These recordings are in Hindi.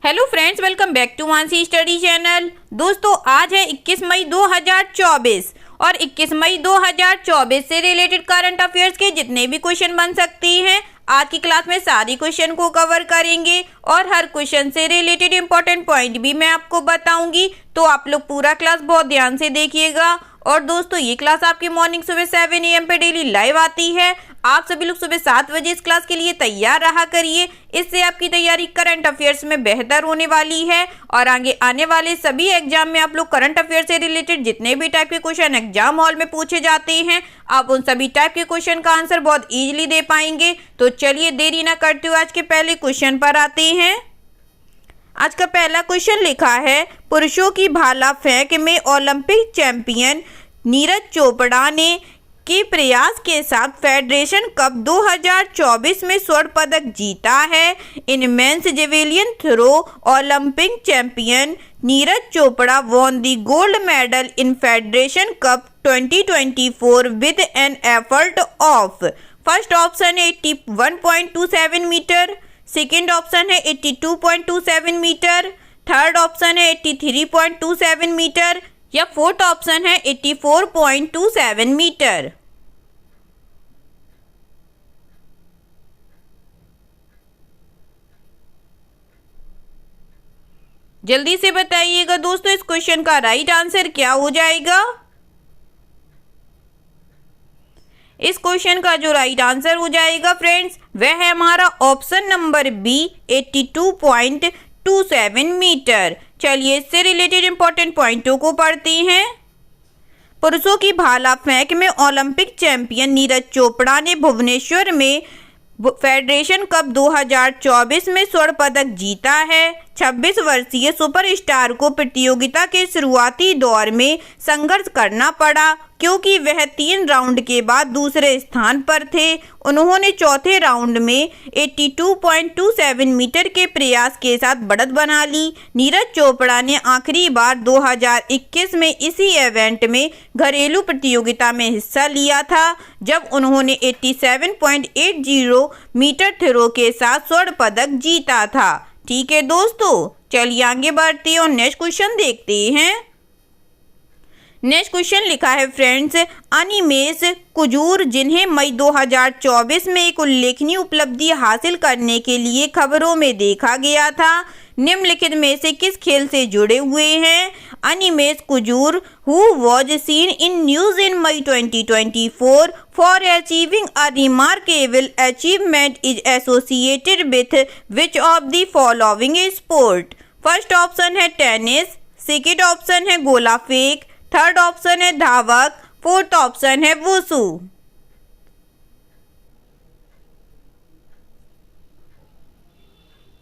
Hello friends, welcome back to Mansi study channel. दोस्तों, आज है 21 मई 2024 और 21 मई 2024 से रिलेटेड करंट अफेयर्स के जितने भी क्वेश्चन बन सकती हैं आज की क्लास में सारी क्वेश्चन को कवर करेंगे और हर क्वेश्चन से रिलेटेड इंपॉर्टेंट पॉइंट भी मैं आपको बताऊंगी। तो आप लोग पूरा क्लास बहुत ध्यान से देखिएगा। और दोस्तों, ये क्लास आपकी मॉर्निंग सुबह 7 AM पे डेली लाइव आती है। आप सभी लोग सुबह 7 बजे इस क्लास के लिए तैयार रहा करिए। इससे आपकी तैयारी करंट अफेयर्स में बेहतर होने वाली है और आगे आने वाले सभी एग्जाम में आप लोग करंट अफेयर से रिलेटेड जितने भी टाइप के क्वेश्चन एग्जाम हॉल में पूछे जाते हैं, आप उन सभी टाइप के क्वेश्चन का आंसर बहुत इजीली दे पाएंगे। तो चलिए देरी ना करते हुए आज के पहले क्वेश्चन पर आते हैं। आज का पहला क्वेश्चन लिखा है, पुरुषों की भाला फेंक में ओलंपिक चैंपियन नीरज चोपड़ा ने के प्रयास के साथ फेडरेशन कप 2024 में स्वर्ण पदक जीता है। In men's javelin throw Olympic champion Neeraj Chopra won the gold medal in Federation Cup 2024 with an effort of, first option है 81.27 मीटर, सेकेंड ऑप्शन है 82.27 मीटर, थर्ड ऑप्शन है 83.27 मीटर या फोर्थ ऑप्शन है 84.27 मीटर। जल्दी से बताइएगा दोस्तों, इस क्वेश्चन का राइट आंसर क्या हो जाएगा। इस क्वेश्चन का जो राइट आंसर हो जाएगा फ्रेंड्स, वह है हमारा ऑप्शन नंबर बी 82.27 मीटर। चलिए इससे रिलेटेड इंपॉर्टेंट पॉइंटों को पढ़ते हैं। पुरुषों की भाला फेंक में ओलंपिक चैंपियन नीरज चोपड़ा ने भुवनेश्वर में फेडरेशन कप 2024 में स्वर्ण पदक जीता है। 26 वर्षीय सुपरस्टार को प्रतियोगिता के शुरुआती दौर में संघर्ष करना पड़ा क्योंकि वह 3 राउंड के बाद दूसरे स्थान पर थे। उन्होंने चौथे राउंड में 82.27 मीटर के प्रयास के साथ बढ़त बना ली। नीरज चोपड़ा ने आखिरी बार 2021 में इसी इवेंट में घरेलू प्रतियोगिता में हिस्सा लिया था, जब उन्होंने 87.80 मीटर थ्रो के साथ स्वर्ण पदक जीता था। ठीक है दोस्तों, चलिए आगे बढ़ते हैं और नेक्स्ट क्वेश्चन देखते हैं। नेक्स्ट क्वेश्चन लिखा है फ्रेंड्स, अनिमेश कुजूर, जिन्हें मई 2024 में एक उल्लेखनीय उपलब्धि हासिल करने के लिए खबरों में देखा गया था, निम्नलिखित में से किस खेल से जुड़े हुए हैं। Animesh Kujur who was seen in news in May 2024 for achieving a remarkable achievement is associated with which of the following sport? First option है टेनिस, सेकेंड ऑप्शन है गोला फेंक, थर्ड ऑप्शन है धावक, फोर्थ ऑप्शन है वुशु।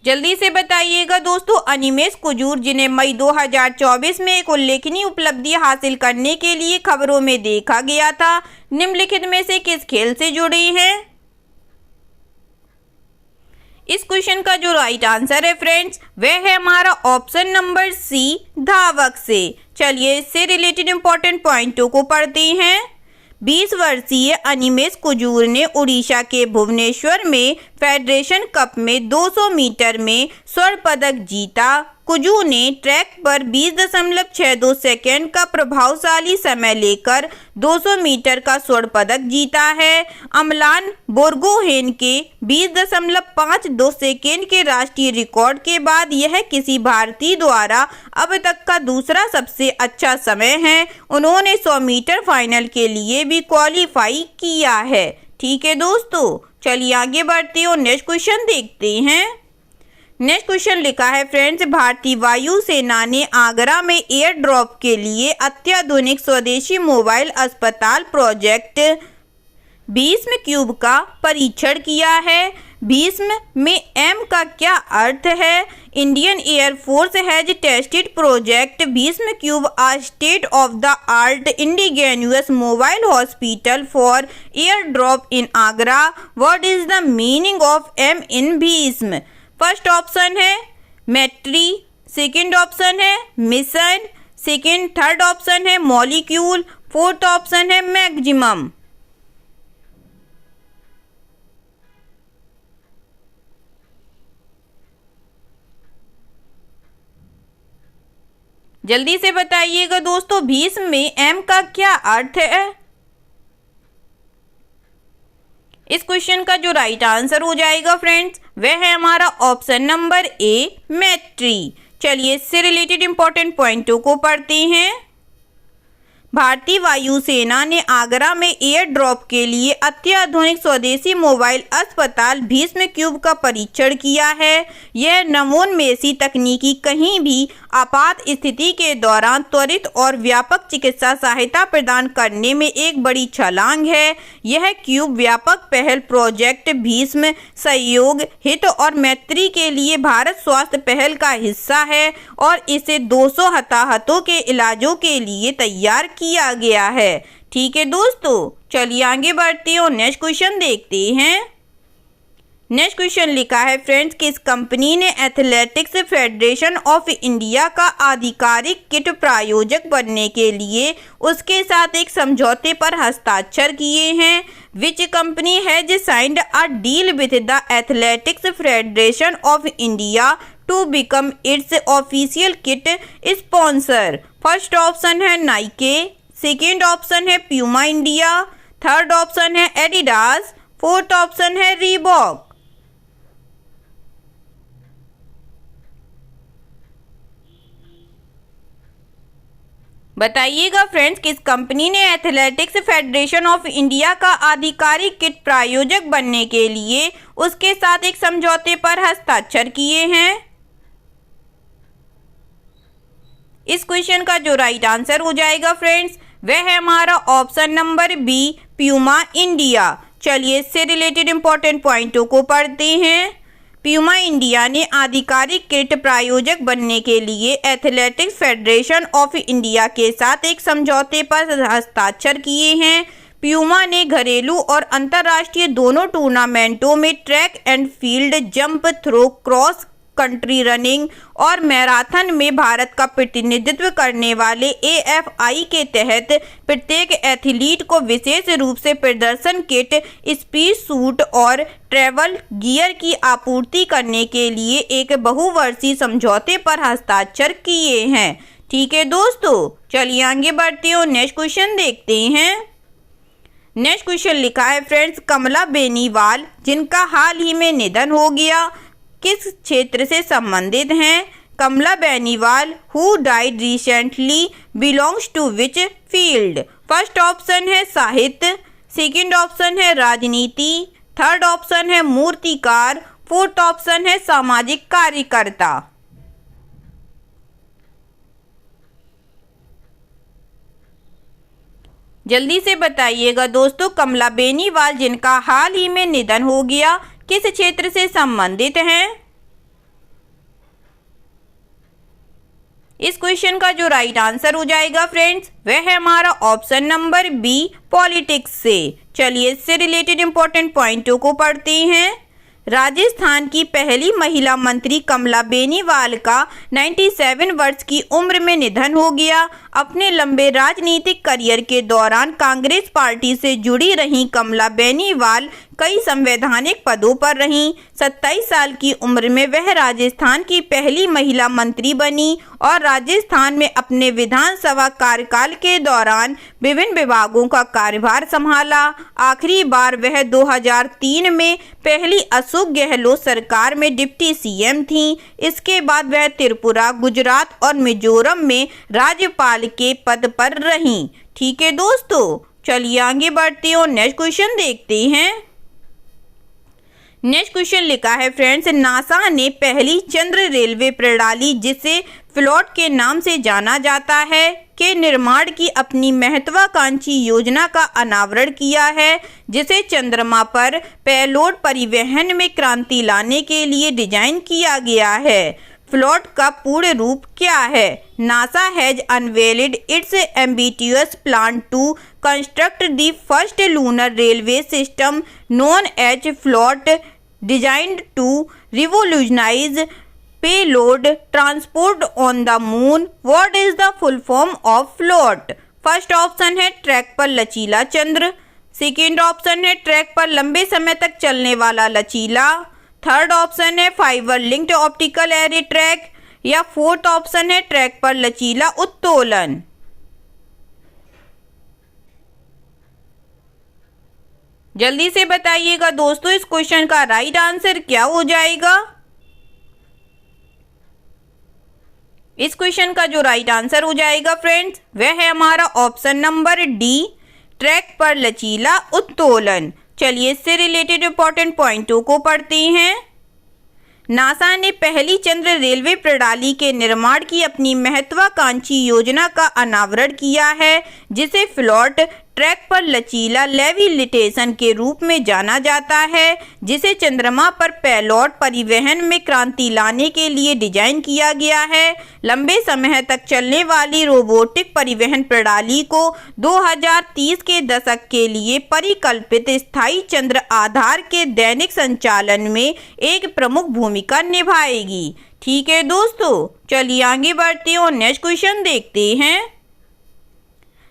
जल्दी से बताइएगा दोस्तों, अनिमेश कुजूर, जिन्हें मई 2024 में एक उल्लेखनीय उपलब्धि हासिल करने के लिए खबरों में देखा गया था, निम्नलिखित में से किस खेल से जुड़े हैं। इस क्वेश्चन का जो राइट आंसर है फ्रेंड्स, वह है हमारा ऑप्शन नंबर सी, धावक से। चलिए इससे रिलेटेड इंपॉर्टेंट पॉइंटों को पढ़ते हैं। 20 वर्षीय अनिमेश कुजूर ने उड़ीसा के भुवनेश्वर में फेडरेशन कप में 200 मीटर में स्वर्ण पदक जीता। कुजूर ने ट्रैक पर 20.62 सेकेंड का प्रभावशाली समय लेकर 200 मीटर का स्वर्ण पदक जीता है। अमलान बोर्गोहेन के 20.52 सेकेंड के राष्ट्रीय रिकॉर्ड के बाद यह किसी भारतीय द्वारा अब तक का दूसरा सबसे अच्छा समय है। उन्होंने 100 मीटर फाइनल के लिए भी क्वालिफाई किया है। ठीक है दोस्तों, चलिए आगे बढ़ते हैं और नेक्स्ट क्वेश्चन देखते हैं। नेक्स्ट क्वेश्चन लिखा है फ्रेंड्स, भारतीय वायुसेना ने आगरा में एयर ड्रॉप के लिए अत्याधुनिक स्वदेशी मोबाइल अस्पताल प्रोजेक्ट भीष्म क्यूब का परीक्षण किया है। भीष्म में एम का क्या अर्थ है। Indian air force has tested project Bhishm cube, a state of the art indigenous mobile hospital for air drop in Agra. What is the meaning of M in Bhishm? First option है मैट्री, सेकेंड ऑप्शन है मिशन, थर्ड ऑप्शन है मॉलिक्यूल, फोर्थ ऑप्शन है मैक्सिमम। जल्दी से बताइएगा दोस्तों, भीष्म में एम का क्या अर्थ है? इस क्वेश्चन का जो राइट आंसर हो जाएगा फ्रेंड्स, वह है हमारा ऑप्शन नंबर ए, मैत्री। चलिए इससे रिलेटेड इंपॉर्टेंट पॉइंटों को पढ़ते हैं। भारतीय वायुसेना ने आगरा में एयर ड्रॉप के लिए अत्याधुनिक स्वदेशी मोबाइल अस्पताल भीष्म क्यूब का परीक्षण किया है। यह नवोन्मेषी तकनीकी कहीं भी आपात स्थिति के दौरान त्वरित और व्यापक चिकित्सा सहायता प्रदान करने में एक बड़ी छलांग है। यह क्यूब व्यापक पहल प्रोजेक्ट भीष्म, सहयोग, हित और मैत्री के लिए भारत स्वास्थ्य पहल का हिस्सा है और इसे 200 हताहतों के इलाजों के लिए तैयार किया गया है। ठीक है दोस्तों, चलिए आगे बढ़ते हैं और नेक्स्ट क्वेश्चन देखते हैं। नेक्स्ट क्वेश्चन लिखा है फ्रेंड्स, किस कंपनी ने एथलेटिक्स फेडरेशन ऑफ इंडिया का आधिकारिक किट प्रायोजक बनने के लिए उसके साथ एक समझौते पर हस्ताक्षर किए हैं? Which company has signed a deal with the athletics federation of India to become its official kit sponsor? First option है नाइके, सेकेंड ऑप्शन है प्यूमा इंडिया, थर्ड ऑप्शन है एडिडास, फोर्थ ऑप्शन है रीबॉक। बताइएगा फ्रेंड्स, किस कंपनी ने एथलेटिक्स फेडरेशन ऑफ इंडिया का आधिकारिक किट प्रायोजक बनने के लिए उसके साथ एक समझौते पर हस्ताक्षर किए हैं? इस क्वेश्चन का जो राइट आंसर हो जाएगा फ्रेंड्स, वह है हमारा option number B, Puma India. चलिए इससे रिलेटेड इंपॉर्टेंट पॉइंटों को पढ़ते हैं। प्यूमा इंडिया ने आधिकारिक किट प्रायोजक बनने के लिए एथलेटिक्स फेडरेशन ऑफ इंडिया के साथ एक समझौते पर हस्ताक्षर किए हैं। प्यूमा ने घरेलू और अंतर्राष्ट्रीय दोनों टूर्नामेंटों में track and field, jump throw, cross country running और मैराथन में भारत का प्रतिनिधित्व करने वाले AFI के तहत प्रत्येक एथलीट को विशेष रूप से प्रदर्शन किट, स्पीड सूट और ट्रैवल गियर की आपूर्ति करने के लिए एक बहुवर्षीय समझौते पर हस्ताक्षर किए हैं। ठीक है दोस्तों, चलिए आगे बढ़ते हैं और नेक्स्ट क्वेश्चन देखते हैं। नेक्स्ट क्वेश्चन लिखा है फ्रेंड्स, कमला बेनीवाल जिनका हाल ही में निधन हो गया किस क्षेत्र से संबंधित हैं? Kamla Beniwal who died recently belongs to which field? First option है साहित्य, सेकंड ऑप्शन है राजनीति, थर्ड ऑप्शन है मूर्तिकार, फोर्थ ऑप्शन है सामाजिक कार्यकर्ता। जल्दी से बताइएगा दोस्तों, कमला बेनीवाल जिनका हाल ही में निधन हो गया किस क्षेत्र से संबंधित हैं? इस क्वेश्चन का जो राइट आंसर हो जाएगा फ्रेंड्स, वह है हमारा ऑप्शन नंबर बी, पॉलिटिक्स से। चलिए इससे रिलेटेड इंपॉर्टेंट पॉइंटों को पढ़ते हैं। राजस्थान की पहली महिला मंत्री कमला बेनीवाल का 97 वर्ष की उम्र में निधन हो गया। अपने लंबे राजनीतिक करियर के दौरान कांग्रेस पार्टी से जुड़ी रहीं कमला बेनीवाल कई संवैधानिक पदों पर रहीं। 27 साल की उम्र में वह राजस्थान की पहली महिला मंत्री बनी और राजस्थान में अपने विधानसभा कार्यकाल के दौरान विभिन्न विभागों का कार्यभार संभाला। आखिरी बार वह 2003 में पहली अशोक गहलोत सरकार में डिप्टी CM थीं। इसके बाद वह त्रिपुरा, गुजरात और मिजोरम में राज्यपाल के पद पर रहीं। ठीक है दोस्तों, चलिए आगे बढ़ते हैं और नेक्स्ट क्वेश्चन देखते हैं। नेक्स्ट क्वेश्चन लिखा है फ्रेंड्स, नासा ने पहली चंद्र रेलवे प्रणाली जिसे फ्लोट के नाम से जाना जाता है के निर्माण की अपनी महत्वाकांक्षी योजना का अनावरण किया है, जिसे चंद्रमा पर पेलोड परिवहन में क्रांति लाने के लिए डिजाइन किया गया है। फ्लोट का पूर्ण रूप क्या है? NASA has unveiled its ambitious plan to construct the first lunar railway system known as FLOAT designed to revolutionise payload transport on the moon. What is the full form of float? First option है ट्रैक पर लचीला चंद्र, सेकेंड ऑप्शन है ट्रैक पर लंबे समय तक चलने वाला लचीला, थर्ड ऑप्शन है fibre linked optical array track, या फोर्थ ऑप्शन है ट्रैक पर लचीला उत्तोलन। जल्दी से बताइएगा दोस्तों इस क्वेश्चन का राइट आंसर क्या हो जाएगा। इस क्वेश्चन का जो राइट आंसर हो जाएगा फ्रेंड्स वह है हमारा ऑप्शन नंबर डी, ट्रैक पर लचीला उत्तोलन। चलिए इससे रिलेटेड इंपॉर्टेंट पॉइंटों को पढ़ते हैं। नासा ने पहली चंद्र रेलवे प्रणाली के निर्माण की अपनी महत्वाकांक्षी योजना का अनावरण किया है, जिसे फ्लोट ट्रैक पर लचीला लेविटेशन के रूप में जाना जाता है, जिसे चंद्रमा पर पेलोड परिवहन में क्रांति लाने के लिए डिजाइन किया गया है। लंबे समय तक चलने वाली रोबोटिक परिवहन प्रणाली को 2030 के दशक के लिए परिकल्पित स्थायी चंद्र आधार के दैनिक संचालन में एक प्रमुख भूमिका निभाएगी। ठीक है दोस्तों, चलिए आगे बढ़ते हैं और नेक्स्ट क्वेश्चन देखते हैं।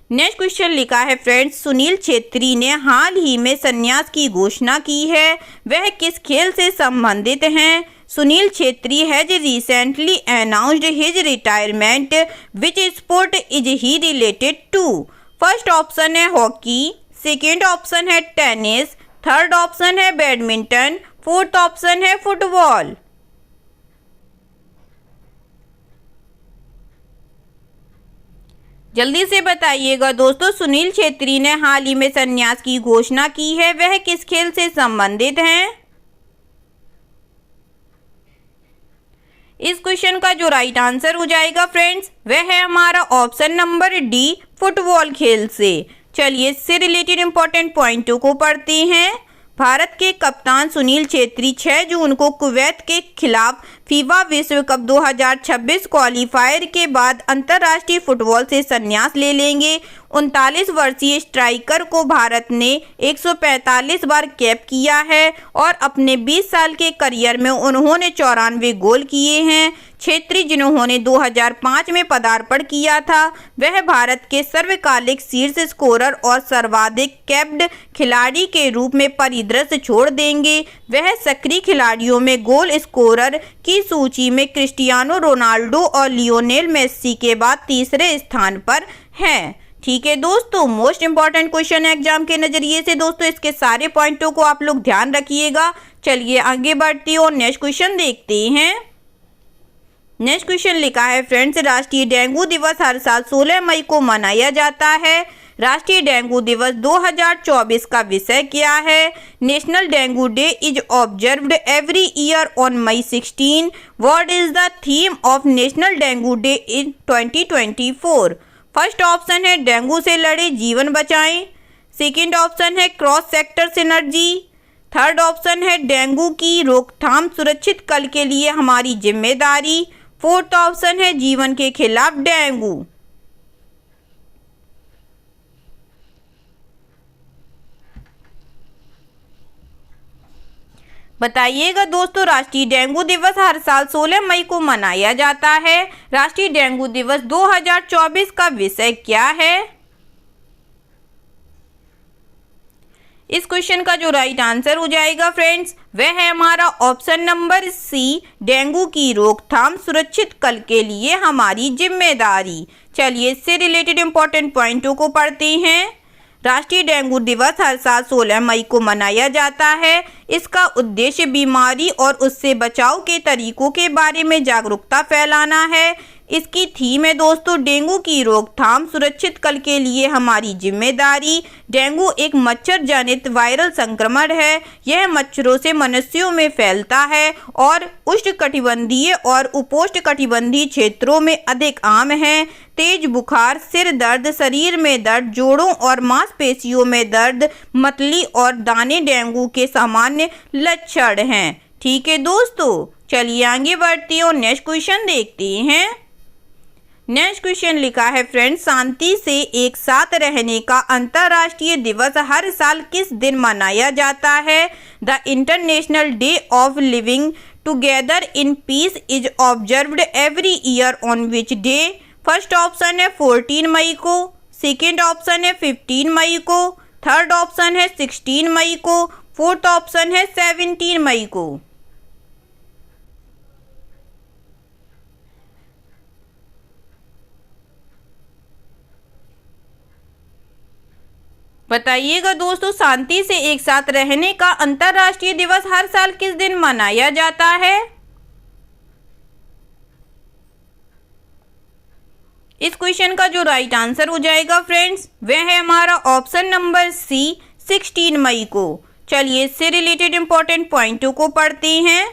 नेक्स्ट क्वेश्चन लिखा है फ्रेंड्स, सुनील छेत्री ने हाल ही में संन्यास की घोषणा की है, वह किस खेल से संबंधित हैं? Sunil Chhetri has recently announced his retirement, which sport is he related to? First option है हॉकी, सेकेंड ऑप्शन है टेनिस, थर्ड ऑप्शन है बैडमिंटन, फोर्थ ऑप्शन है फुटबॉल। जल्दी से बताइएगा दोस्तों, सुनील छेत्री ने हाल ही में संन्यास की घोषणा की है, वह किस खेल से संबंधित हैं? इस क्वेश्चन का जो राइट आंसर हो जाएगा फ्रेंड्स वह है हमारा ऑप्शन नंबर डी, फुटबॉल खेल से। चलिए इससे रिलेटेड इंपॉर्टेंट पॉइंटों को पढ़ते हैं। भारत के कप्तान सुनील छेत्री 6 जून को कुवैत के खिलाफ फीफा विश्व कप 2026 क्वालीफायर के बाद अंतर्राष्ट्रीय फुटबॉल से संन्यास ले लेंगे। 39 वर्षीय स्ट्राइकर को भारत ने 145 बार कैप किया है और अपने 20 साल के करियर में उन्होंने 94 गोल किए हैं। छेत्री जिन्होंने 2005 में पदार्पण किया था, वह भारत के सर्वकालिक शीर्ष स्कोरर और सर्वाधिक कैप्ड खिलाड़ी के रूप में परिदृश्य छोड़ देंगे। वह सक्रिय खिलाड़ियों में गोल स्कोरर की सूची में क्रिस्टियानो रोनाल्डो और लियोनेल मेस्सी के बाद तीसरे स्थान पर हैं। ठीक है दोस्तों, मोस्ट इंपॉर्टेंट क्वेश्चन है एग्जाम के नजरिए से दोस्तों, इसके सारे पॉइंटों को आप लोग ध्यान रखिएगा। चलिए आगे बढ़ते हैं और नेक्स्ट क्वेश्चन देखते हैं। नेक्स्ट क्वेश्चन लिखा है फ्रेंड्स, राष्ट्रीय डेंगू दिवस हर साल 16 मई को मनाया जाता है। राष्ट्रीय डेंगू दिवस 2024 का विषय क्या है? National dengue day is observed every year on May 16। What is the theme of national dengue day in 2024? Option option है डेंगू से लड़े जीवन बचाएं, सेकेंड ऑप्शन है cross sector synergy, third option है डेंगू की रोकथाम सुरक्षित कल के लिए हमारी जिम्मेदारी, फोर्थ ऑप्शन है जीवन के खिलाफ डेंगू। बताइएगा दोस्तों, राष्ट्रीय डेंगू दिवस हर साल 16 मई को मनाया जाता है। राष्ट्रीय डेंगू दिवस 2024 का विषय क्या है? इस क्वेश्चन का जो राइट आंसर हो जाएगा फ्रेंड्स वह है हमारा ऑप्शन नंबर सी, डेंगू की रोकथाम सुरक्षित कल के लिए हमारी जिम्मेदारी। चलिए इससे रिलेटेड इंपॉर्टेंट पॉइंटों को पढ़ते हैं। राष्ट्रीय डेंगू दिवस हर साल 16 मई को मनाया जाता है। इसका उद्देश्य बीमारी और उससे बचाव के तरीकों के बारे में जागरूकता फैलाना है। इसकी थीम है दोस्तों डेंगू की रोकथाम सुरक्षित कल के लिए हमारी जिम्मेदारी। डेंगू एक मच्छर जनित वायरल संक्रमण है। यह मच्छरों से मनुष्यों में फैलता है और उष्णकटिबंधीय और उपोष्णकटिबंधीय क्षेत्रों में अधिक आम है। तेज बुखार, सिर दर्द, शरीर में दर्द, जोड़ों और मांसपेशियों में दर्द, मतली और दाने डेंगू के सामान्य लक्षण हैं। ठीक है दोस्तों, चलिए आगे बढ़ते हैं और नेक्स्ट क्वेश्चन देखते हैं। नेक्स्ट क्वेश्चन लिखा है फ्रेंड्स, शांति से एक साथ रहने का अंतर्राष्ट्रीय दिवस हर साल किस दिन मनाया जाता है? The international day of living together in peace is observed every year on which day? First option है 14 मई को, सेकेंड ऑप्शन है 15 मई को, थर्ड ऑप्शन है 16 मई को, फोर्थ ऑप्शन है 17 मई को। बताइएगा दोस्तों, शांति से एक साथ रहने का अंतर्राष्ट्रीय दिवस हर साल किस दिन मनाया जाता है? इस क्वेश्चन का जो राइट आंसर हो जाएगा फ्रेंड्स, वह है हमारा ऑप्शन नंबर सी, 16 मई को। चलिए इससे रिलेटेड इंपॉर्टेंट पॉइंटों को पढ़ते हैं।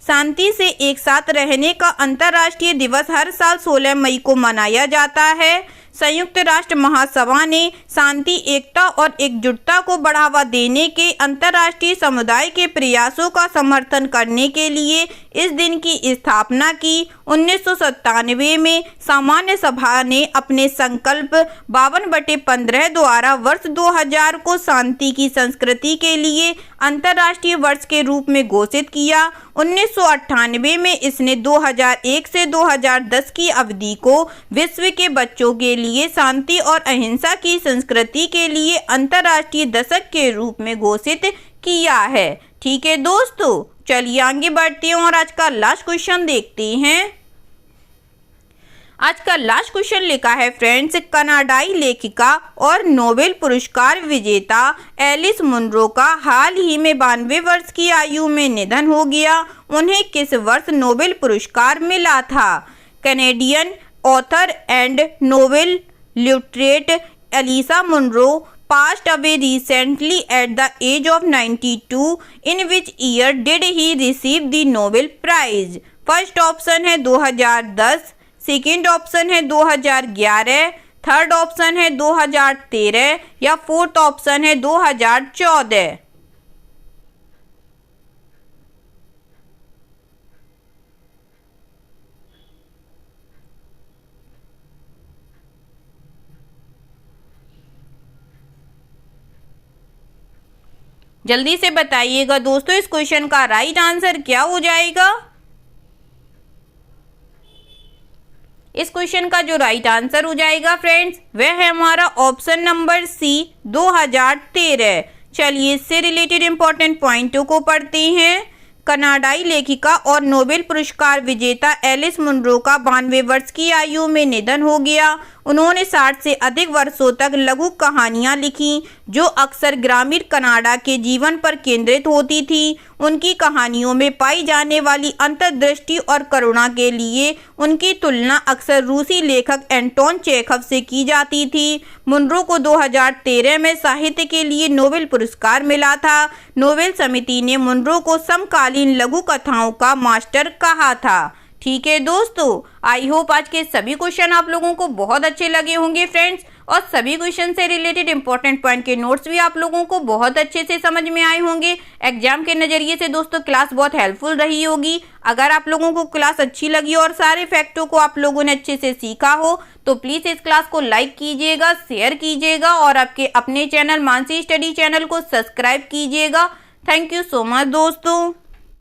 शांति से एक साथ रहने का अंतर्राष्ट्रीय दिवस हर साल 16 मई को मनाया जाता है। संयुक्त राष्ट्र महासभा ने शांति, एकता और एकजुटता को बढ़ावा देने के अंतर्राष्ट्रीय समुदाय के प्रयासों का समर्थन करने के लिए इस दिन की स्थापना की। 1997 में सामान्य सभा ने अपने संकल्प 52/15 द्वारा वर्ष 2000 को शांति की संस्कृति के लिए अंतर्राष्ट्रीय वर्ष के रूप में घोषित किया। 1998 में इसने 2001 से 2010 की अवधि को विश्व के बच्चों के लिए शांति और अहिंसा की संस्कृति के लिए अंतर्राष्ट्रीय दशक के रूप में घोषित किया है। ठीक है दोस्तों, चलिए आगे बढ़ते हैं और आज का लास्ट क्वेश्चन देखते हैं। आज का लास्ट क्वेश्चन लिखा है फ्रेंड्स, कनाडाई लेखिका और नोबेल पुरस्कार विजेता एलिस मुनरो का हाल ही में 92 वर्ष की आयु में निधन हो गया। उन्हें किस वर्ष नोबेल पुरस्कार मिला था? Canadian author and Nobel laureate Elisa Munro passed away recently at the age of 92. In which year did he receive the Nobel Prize? First option है 2010, सेकेंड ऑप्शन है 2011, थर्ड ऑप्शन है 2013 या फोर्थ ऑप्शन है 2014। जल्दी से बताइएगा दोस्तों, इस क्वेश्चन का राइट आंसर क्या हो जाएगा? इस क्वेश्चन का जो राइट आंसर हो जाएगा फ्रेंड्स, वह है हमारा ऑप्शन नंबर सी, 2013। चलिए इससे रिलेटेड इंपॉर्टेंट पॉइंटों को पढ़ते हैं। कनाडाई लेखिका और नोबेल पुरस्कार विजेता एलिस मुनरो का 92 वर्ष की आयु में निधन हो गया। उन्होंने 60 से अधिक वर्षों तक लघु कहानियां लिखी जो अक्सर ग्रामीण कनाडा के जीवन पर केंद्रित होती थी। उनकी कहानियों में पाई जाने वाली अंतर्दृष्टि और करुणा के लिए उनकी तुलना अक्सर रूसी लेखक एंटोन चेखव से की जाती थी। मुनरो को 2013 में साहित्य के लिए नोबेल पुरस्कार मिला था। नोबेल समिति ने मुनरो को समकालीन लघु कथाओं का मास्टर कहा था। ठीक है दोस्तों, आई होप आज के सभी क्वेश्चन आप लोगों को बहुत अच्छे लगे होंगे फ्रेंड्स, और सभी क्वेश्चन से रिलेटेड इंपॉर्टेंट पॉइंट के नोट्स भी आप लोगों को बहुत अच्छे से समझ में आए होंगे। एग्जाम के नज़रिए से दोस्तों क्लास बहुत हेल्पफुल रही होगी। अगर आप लोगों को क्लास अच्छी लगी और सारे फैक्टों को आप लोगों ने अच्छे से सीखा हो तो प्लीज़ इस क्लास को लाइक कीजिएगा, शेयर कीजिएगा और आपके अपने चैनल मानसी स्टडी चैनल को सब्सक्राइब कीजिएगा। थैंक यू सो मच दोस्तों।